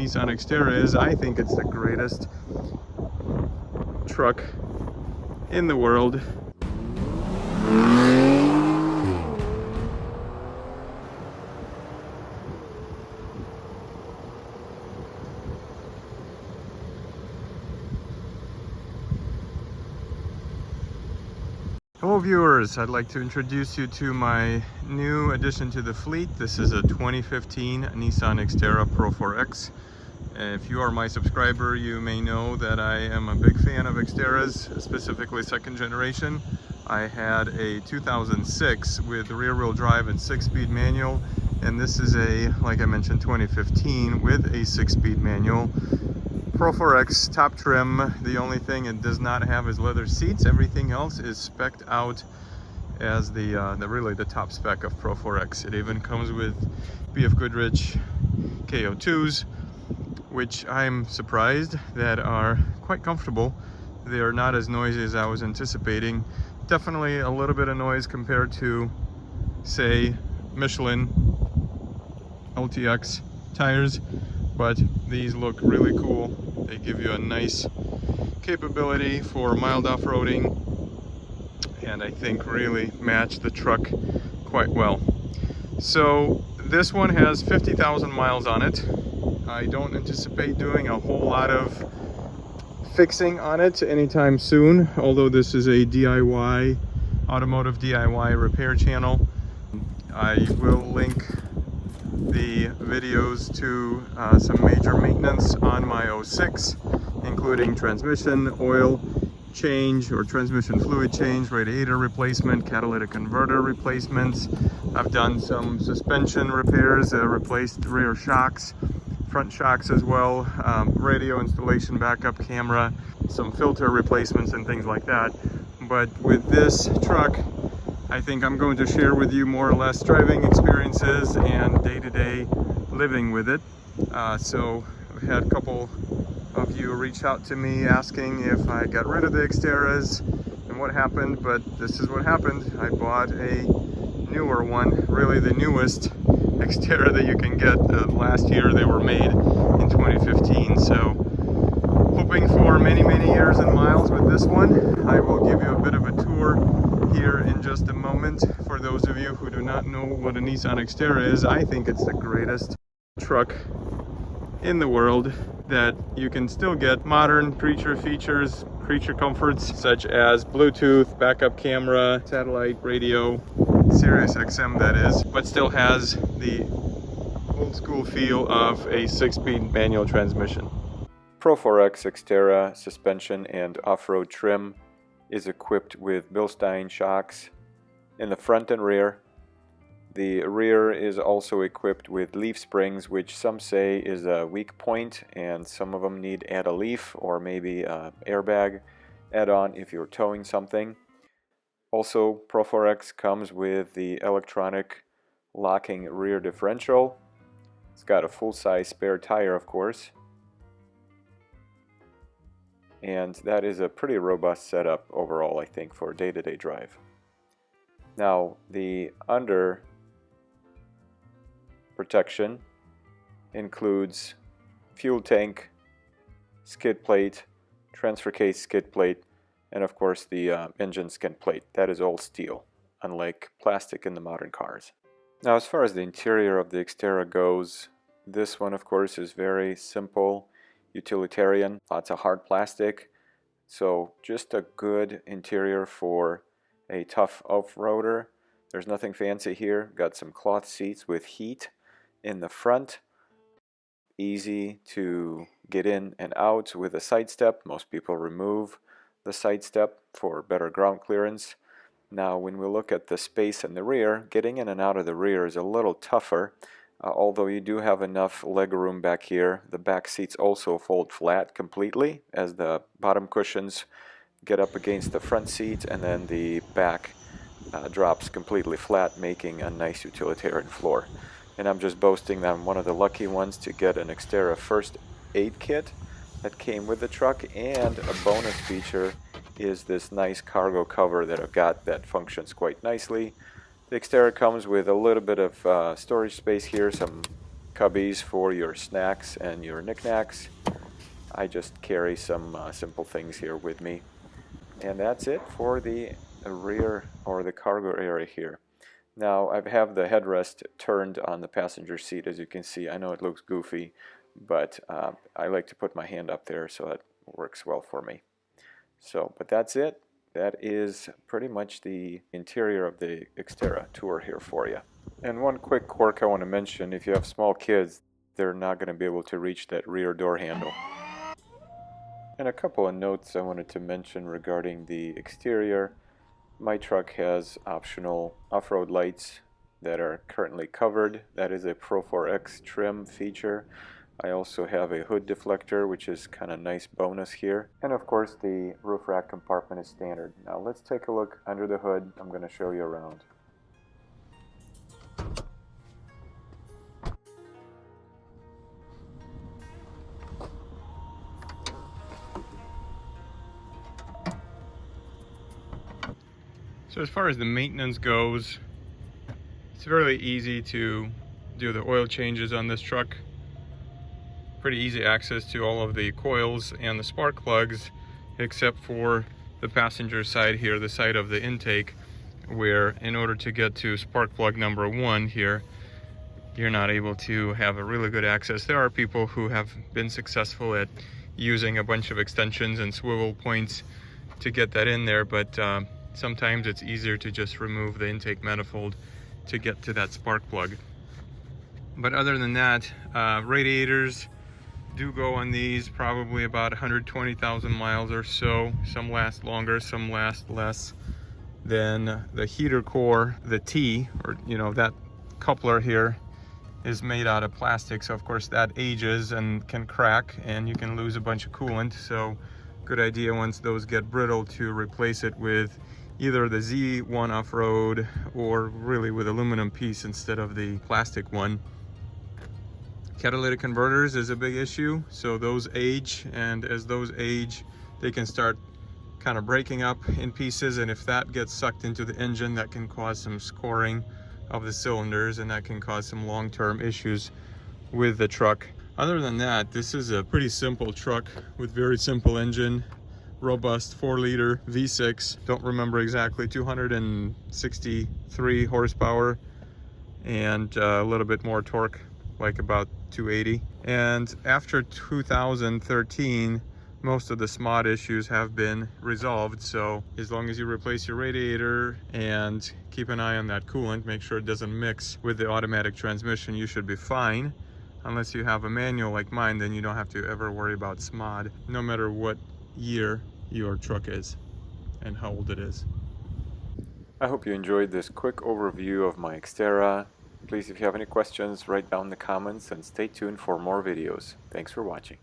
Nissan Xterra is, I think it's the greatest truck in the world. Hello viewers, I'd like to introduce you to my new addition to the fleet. This is a 2015 Nissan Xterra Pro-4X. If you are my subscriber, you may know that I am a big fan of Xterras, specifically second generation. I had a 2006 with rear-wheel drive and 6-speed manual, and this is a, like I mentioned, 2015 with a 6-speed manual. Pro-4X top trim. The only thing it does not have is leather seats. Everything else is spec'd out as really the top spec of Pro-4X. It even comes with BF Goodrich KO2s, which I'm surprised that are quite comfortable. They are not as noisy as I was anticipating. Definitely a little bit of noise compared to, say, Michelin LTX tires, but these look really cool. They give you a nice capability for mild off-roading, and I think really match the truck quite well. So this one has 50,000 miles on it. I don't anticipate doing a whole lot of fixing on it anytime soon, although this is a DIY, automotive DIY repair channel. I will link the videos to some major maintenance on my 06, including transmission oil change or transmission fluid change, radiator replacement, catalytic converter replacements. I've done some suspension repairs, replaced rear shocks, front shocks as well, radio installation, backup camera, some filter replacements and things like that. But with this truck, I think I'm going to share with you more or less driving experiences and day-to-day living with it. So I've had a couple of you reach out to me asking if I got rid of the Xterras and what happened, but this is what happened. I bought a newer one, really the newest Xterra that you can get. Last year they were made in 2015, so hoping for many years and miles with this one. I will give you a bit of a tour here in just a moment. For those of you who do not know what a Nissan Xterra is, I think it's the greatest truck in the world, that you can still get modern creature features, creature comforts such as Bluetooth, backup camera, satellite radio, Sirius XM that is, but still has the old school feel of a 6-speed manual transmission. Pro-4X Xterra suspension and off-road trim is equipped with Bilstein shocks in the front and rear. The rear is also equipped with leaf springs, which some say is a weak point, and some of them need add a leaf or maybe an airbag add-on if you're towing something. Also, Pro-4X comes with the electronic locking rear differential. It's got a full-size spare tire, of course. And that is a pretty robust setup overall, I think, for day-to-day drive. Now, the under protection includes fuel tank, skid plate, transfer case skid plate, and of course the engine skin plate. That is all steel, unlike plastic in the modern cars. Now, as far as the interior of the Xterra goes, this one of course is very simple, utilitarian, lots of hard plastic, so just a good interior for a tough off-roader. There's nothing fancy here. Got some cloth seats with heat in the front, easy to get in and out with a side step. Most people remove the side step for better ground clearance. Now when we look at the space in the rear, getting in and out of the rear is a little tougher. Although you do have enough leg room back here. The back seats also fold flat completely as the bottom cushions get up against the front seat, and then the back drops completely flat, making a nice utilitarian floor. And I'm just boasting that I'm one of the lucky ones to get an Xterra first aid kit that came with the truck, and a bonus feature is this nice cargo cover that I've got that functions quite nicely. The Xterra comes with a little bit of storage space here, some cubbies for your snacks and your knickknacks. I just carry some simple things here with me. And that's it for the rear or the cargo area here. Now I have the headrest turned on the passenger seat, as you can see. I know it looks goofy, but I like to put my hand up there, so that works well for me. But that's it. That is pretty much the interior of the Xterra tour here for you. And one quick quirk I want to mention: if you have small kids, they're not going to be able to reach that rear door handle. And a couple of notes I wanted to mention regarding the exterior. My truck has optional off-road lights that are currently covered. That is a Pro-4X trim feature. I also have a hood deflector, which is kind of nice bonus here. And of course the roof rack compartment is standard. Now let's take a look under the hood. I'm going to show you around. So as far as the maintenance goes, it's fairly easy to do the oil changes on this truck. Pretty easy access to all of the coils and the spark plugs, except for the passenger side here, the side of the intake, where in order to get to spark plug number 1 here, you're not able to have a really good access. There are people who have been successful at using a bunch of extensions and swivel points to get that in there, but sometimes it's easier to just remove the intake manifold to get to that spark plug. But other than that, radiators do go on these probably about 120,000 miles or so. Some last longer, some last less. Then the heater core, the T, or that coupler here, is made out of plastic, so of course that ages and can crack and you can lose a bunch of coolant. So good idea once those get brittle to replace it with either the Z1 off-road or really with aluminum piece instead of the plastic one. Catalytic converters is a big issue, so those age, and as those age they can start kind of breaking up in pieces, and if that gets sucked into the engine, that can cause some scoring of the cylinders, and that can cause some long-term issues with the truck. Other than that, this is a pretty simple truck with very simple engine, robust 4-liter V6, don't remember exactly, 263 horsepower and a little bit more torque, like about 280. And after 2013, most of the SMOD issues have been resolved, so as long as you replace your radiator and keep an eye on that coolant, make sure it doesn't mix with the automatic transmission, you should be fine. Unless you have a manual like mine, then you don't have to ever worry about SMOD, no matter what year your truck is and how old it is. I hope you enjoyed this quick overview of my Xterra. Please, if you have any questions, write down in the comments and stay tuned for more videos. Thanks for watching.